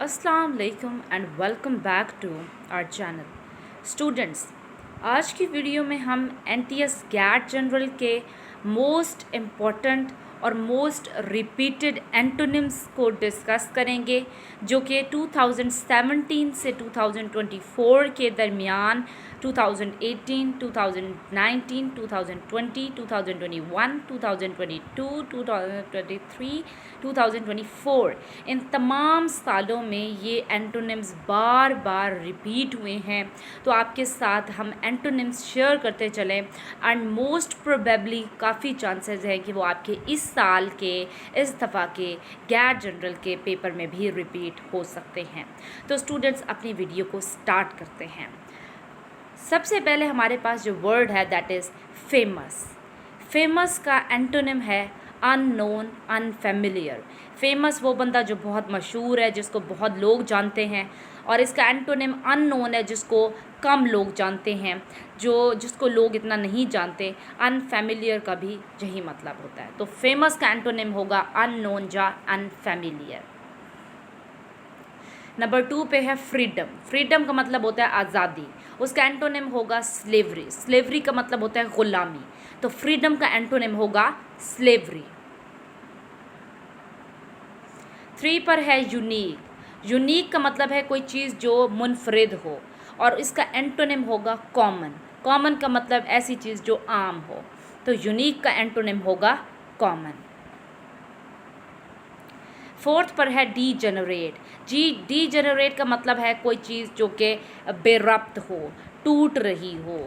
अस्सलाम वालेकुम and welcome back to our channel. Students, आज की वीडियो में हम एनटीएस गैट जनरल के मोस्ट इम्पॉर्टेंट और मोस्ट रिपीटेड एंटोनिम्स को डिस्कस करेंगे, जो कि 2017 से 2024 के दरमियान 2018, 2019, 2020, 2021, 2022, 2023, 2024 इन तमाम सालों में ये एंटोनिम्स बार बार रिपीट हुए हैं। तो आपके साथ हम एंटोनिम्स शेयर करते चलें एंड मोस्ट प्रोबेबली काफ़ी चांसेस हैं कि वो आपके इस साल के इस दफ़ा के गैट जनरल के पेपर में भी रिपीट हो सकते हैं। तो स्टूडेंट्स, अपनी वीडियो को स्टार्ट करते हैं। सबसे पहले हमारे पास जो वर्ड है दैट इज़ फेमस। फेमस का एंटोनिम है अननोन, अनफेमिलियर। फेमस वो बंदा जो बहुत मशहूर है, जिसको बहुत लोग जानते हैं, और इसका एंटोनिम अननोन है, जिसको कम लोग जानते हैं, जिसको लोग इतना नहीं जानते। अनफेमिलियर का भी यही मतलब होता है। तो फेमस का एंटोनिम होगा अननोन या अनफेमिलियर। नंबर 2 पे है फ्रीडम। फ्रीडम का मतलब होता है आज़ादी। उसका एंटोनिम होगा स्लेवरी। स्लेवरी का मतलब होता है ग़ुलामी। तो फ्रीडम का एंटोनिम होगा स्लेवरी। 3 पर है यूनिक। यूनिक का मतलब है कोई चीज़ जो मुनफरिद हो, और इसका एंटोनिम होगा कॉमन। कॉमन का मतलब ऐसी चीज़ जो आम हो। तो यूनिक का एंटोनिम होगा कॉमन। 4 पर है डीजेनरेट। डीजेनरेट का मतलब है कोई चीज़ जो कि बेरब्त हो, टूट रही हो,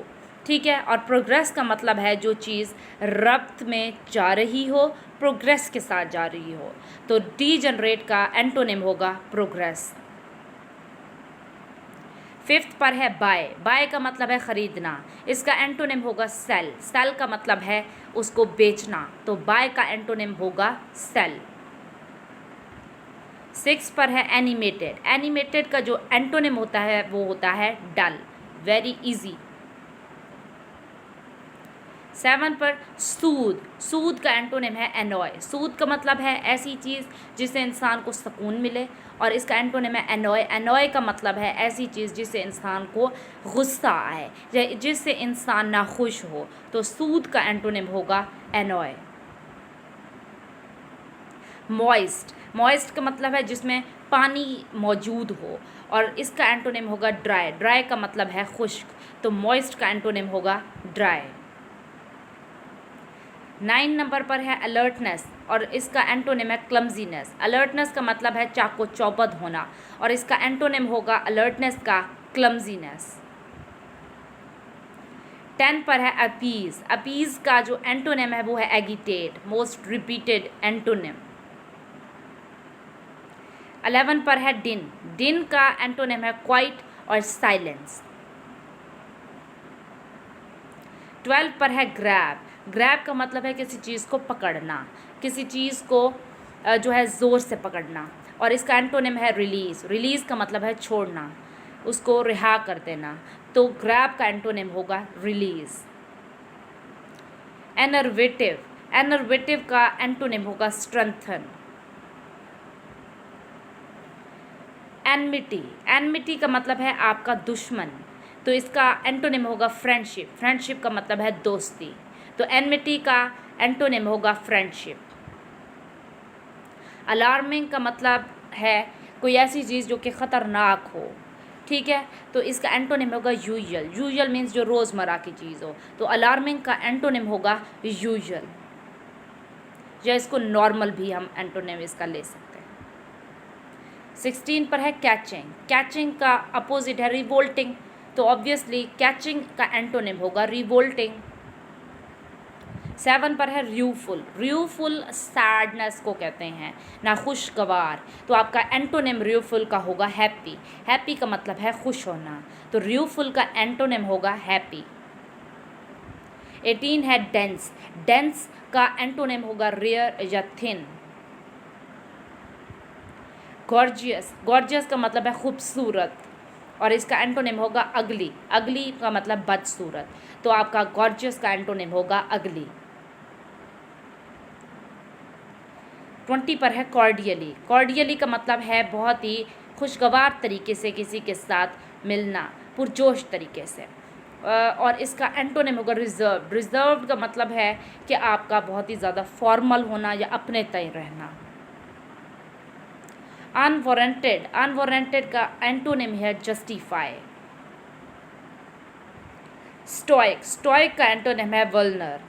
ठीक है। और प्रोग्रेस का मतलब है जो चीज़ रब्त में जा रही हो, प्रोग्रेस के साथ जा रही हो। तो डीजेनरेट का एंटोनिम होगा प्रोग्रेस। 5 पर है बाय। बाय का मतलब है ख़रीदना। इसका एंटोनिम होगा सेल। सेल का मतलब है उसको बेचना। तो बाय का एंटोनिम होगा सेल। 6 पर है एनिमेटेड। एनिमेटेड का जो एंटोनिम होता है वो होता है डल, वेरी इजी। 7 पर सूद। सूद का एंटोनिम है एनॉय। सूद का मतलब है ऐसी चीज़ जिससे इंसान को सुकून मिले, और इसका एंटोनिम है एनॉय। एनॉय का मतलब है ऐसी चीज़ जिससे इंसान को गुस्सा आए या जिससे इंसान नाखुश हो। तो सूद का एंटोनिम होगा एनॉय। मॉइस्ट। मॉइस्ट का मतलब है जिसमें पानी मौजूद हो, और इसका एंटोनिम होगा ड्राई। ड्राई का मतलब है खुश्क। तो मॉइस्ट का एंटोनिम होगा ड्राई। 9 नंबर पर है अलर्टनेस, और इसका एंटोनिम है क्लमजीनेस। अलर्टनेस का मतलब है चाको चौबंद होना, और इसका एंटोनिम होगा अलर्टनेस का क्लमजीनेस। 10 पर है अपीज़। अपीज़ का जो एंटोनिम है वो है एगिटेट, मोस्ट रिपीटेड एंटोनिम। 11 पर है डिन। डिन का एंटोनिम है क्वाइट और साइलेंस। 12 पर है ग्रैब। ग्रैब का मतलब है किसी चीज़ को पकड़ना, किसी चीज़ को जो है ज़ोर से पकड़ना, और इसका एंटोनिम है रिलीज़। रिलीज़ का मतलब है छोड़ना, उसको रिहा कर देना। तो ग्रैब का एंटोनिम होगा रिलीज़। एनर्वेटिव। एनर्वेटिव का एंटोनिम होगा स्ट्रेंथन। एनमिटी। एनमिटी का मतलब है आपका दुश्मन। तो इसका एंटोनिम होगा फ्रेंडशिप। फ्रेंडशिप का मतलब है दोस्ती। तो एनमिटी का एंटोनिम होगा फ्रेंडशिप। अलार्मिंग का मतलब है कोई ऐसी चीज़ जो कि ख़तरनाक हो, ठीक है। तो इसका एंटोनिम होगा यूजुअल। यूजुअल मीन्स जो रोज़मर्रा की चीज़ हो। तो अलार्मिंग का एंटोनिम होगा यूजुअल, या इसको नॉर्मल भी हम एंटोनिम इसका ले सकते हैं। 16 पर है कैचिंग। कैचिंग का अपोजिट है रिवोल्टिंग। तो ऑब्वियसली कैचिंग का एंटोनिम होगा रिवोल्टिंग। 7 पर है र्यूफुल। र्यूफुल सैडनेस को कहते हैं, नाखुशगवार। तो आपका एंटोनिम र्यूफुल का होगा हैप्पी। हैप्पी का मतलब है खुश होना। तो र्यूफुल का एंटोनिम होगा हैप्पी। 18 है डेंस। डेंस का एंटोनिम होगा रेयर या थिन। गॉर्जियस। गॉर्जियस का मतलब है खूबसूरत, और इसका एंटोनिम होगा अगली। अगली का मतलब बदसूरत। तो आपका गॉर्जियस का एंटोनिम होगा अगली। 20 पर है कॉर्डियली। कॉर्डियली का मतलब है बहुत ही खुशगवार तरीके से किसी के साथ मिलना, पुरजोश तरीके से। और इसका एंटोनिम होगा रिजर्व। रिजर्व का मतलब है कि आपका बहुत ही ज़्यादा फॉर्मल होना या अपने तय रहना। अनवारंटेड, अनवारंटेड का एंटोनिम है जस्टिफाई। स्टोइक, स्टोइक का एंटोनिम है वल्नर।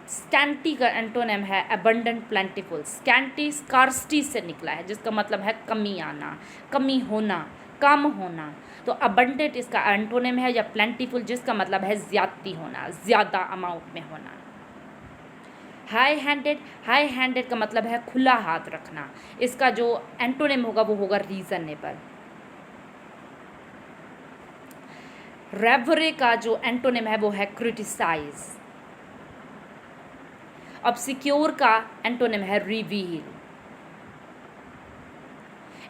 स्कैंटी का एंटोनिम है अबंडेंट प्लेंटिफुल। स्कैंटी स्कार्सिटी से निकला है जिसका मतलब है कमी आना, कमी होना, कम होना। तो अबंडेंट इसका एंटोनिम है, या प्लेंटिफुल जिसका मतलब है ज़्यादती होना, ज़्यादा अमाउंट में होना। हाई हैंडेड, हाई हैंडेड का मतलब है खुला हाथ रखना। इसका जो एंटोनिम होगा वो होगा रीजनेबल। रेवरे का जो एंटोनिम है वो है क्रिटिसाइज। ऑब्सक्योर का एंटोनिम है रिवील।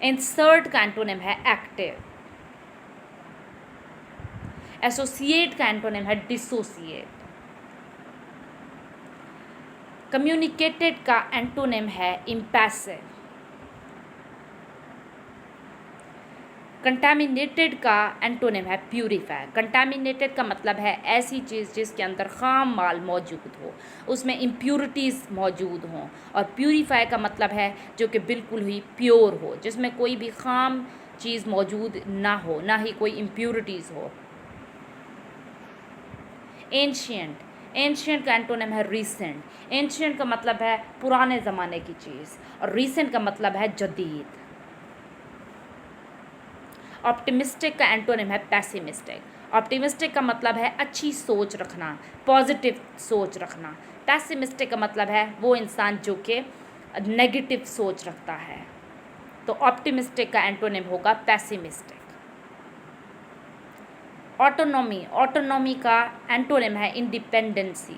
इंसर्ट का एंटोनिम है एक्टिव। एसोसिएट का एंटोनिम है डिसोसिएट। कम्युनिकेटेड का एंटोनिम है इम्पैसिव। कंटामिनेटेड का एंटोनिम है प्यूरीफाई। कंटामिनेटेड का मतलब है ऐसी चीज़ जिसके अंदर खाम माल मौजूद हो, उसमें इम्प्यूरिटीज़ मौजूद हों। और प्यूरीफाई का मतलब है जो कि बिल्कुल ही प्योर हो, जिसमें कोई भी खाम चीज़ मौजूद ना हो, ना ही कोई इम्प्यूरिटीज़ हो। एंशियंट, एंशियंट का एंटोनिम है रीसेंट। एंशियंट का मतलब है पुराने ज़माने की चीज़, और रीसेंट का मतलब है जदीद। ऑप्टिमिस्टिक का एंटोनिम है पैसिमिस्टिक। ऑप्टिमिस्टिक का मतलब है अच्छी सोच रखना, पॉजिटिव सोच रखना। पैसिमिस्टिक का मतलब है वो इंसान जो कि नेगेटिव सोच रखता है। तो ऑप्टिमिस्टिक का एंटोनिम होगा पैसिमिस्टिक। ऑटोनॉमी, ऑटोनॉमी का एंटोनिम है इंडिपेंडेंसी।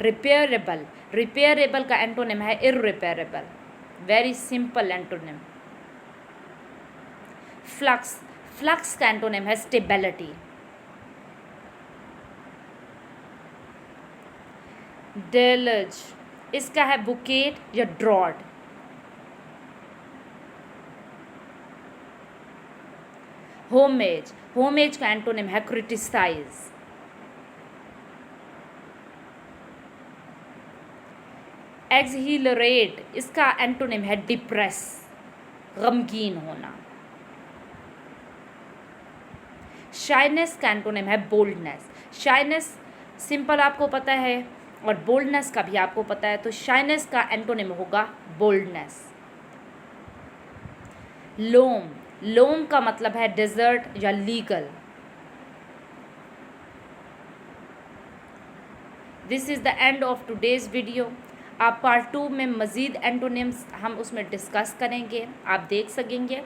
रिपेयरेबल, रिपेयरेबल का एंटोनिम है irreparable. Very simple antonym. Flux, flux का एंटोनिम है स्टेबिलिटी। डेलज, इसका है बुकेट या ड्रॉड। होमेज, होमेज का एंटोनिम है क्रिटिसाइज। एक्सहिलरेट, इसका एंटोनिम है डिप्रेस, गमगीन होना। शाइनेस का एंटोनिम है बोल्डनेस। शाइनेस सिंपल आपको पता है, और बोल्डनेस का भी आपको पता है। तो शाइनेस का एंटोनिम होगा बोल्डनेस। लोम, लोम का मतलब है डेजर्ट या legal. This is the end of today's video. आप पार्ट 2 में मज़ीद एंटोनिम्स हम उसमें डिस्कस करेंगे, आप देख सकेंगे।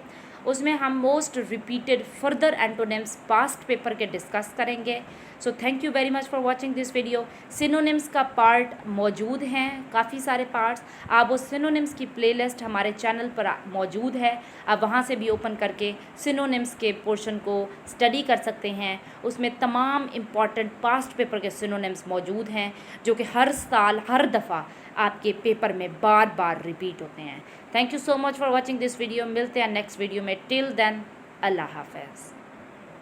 उसमें हम most repeated further antonyms past paper के डिस्कस करेंगे। So thank you very much for watching this video. Synonyms का पार्ट मौजूद हैं, काफ़ी सारे पार्ट्स। आप उस सिनोनिम्स की प्लेलिस्ट हमारे चैनल पर मौजूद है, आप वहाँ से भी ओपन करके सिनोनिम्स के पोर्शन को स्टडी कर सकते हैं। उसमें तमाम इम्पॉर्टेंट पास्ट पेपर के सिनोनिम्स मौजूद हैं जो कि हर साल हर दफ़ा आपके पेपर में बार बार रिपीट होते हैं। Thank you so much for watching this video. मिलते हैं नेक्स्ट वीडियो में। टिल देन, अल्लाह हाफ़िज़।